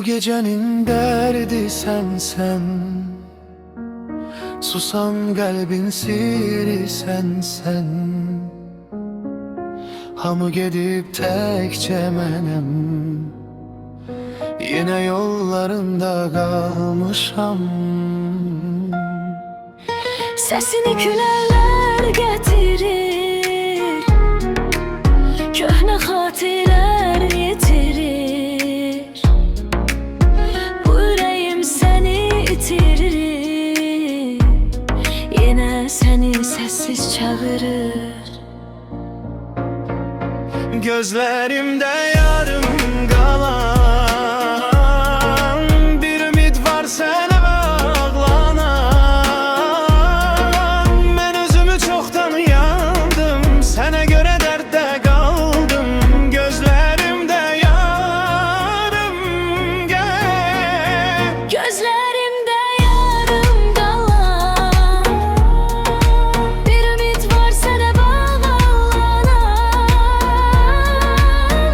Bu gecenin derdi sensen, susan kalbin siri sensen. Hamı gedib təkcə mənəm, yine yollarında kalmışam. Sesini külələr gətirir, köhnə xatirələr yetirir. Bu ürəyim səni itirir, yenə səni səssiz çağırır. Gözlerimde yarım kalan bir ümit var sənə bağlanan. Mən özümü çoxdan yandım, sənə görə dərddə qaldım. Gözlerimde yarım gəl, Gözlerimde yarım kalan bir ümit var sənə bağlanan.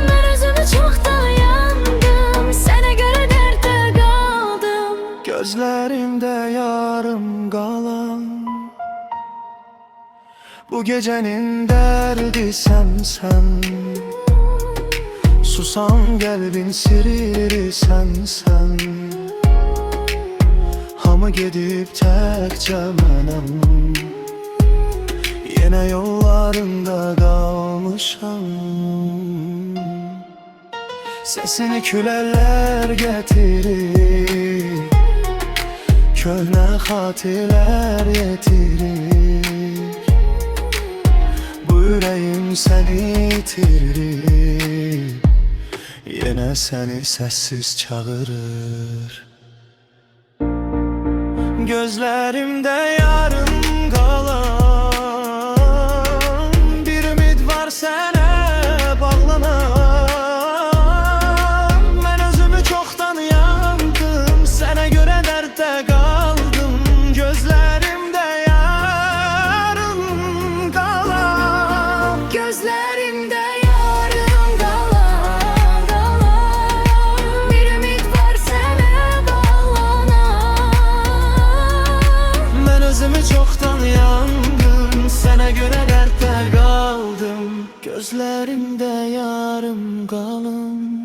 Ben özümü çoktan yandım, sənə görə dərddə qaldım. gözlerimde yarım kalan. Bu gecenin derdi sensen, susan kalbin sirri sensen. Hamı gedib təkcə mənəm, yenə yollarında qalmışam. Sesini külələr gətirir, köhnə xatirələr yetirir. Bu ürəyim səni itirir, yenə səni səssiz çağırır. Gözlerimde yarım kalan bir ümit var sənə bağlanan. Mən özümü çoxdan yandım, sənə görə dərddə qaldım. Gözlerimde yarım kalan, Gözlerimde yarım kalan bir ümit var sənə bağlanan. mən özümü çoxdan yandım, sənə görə dərddə qaldım. Gözlerimde yarım kalan.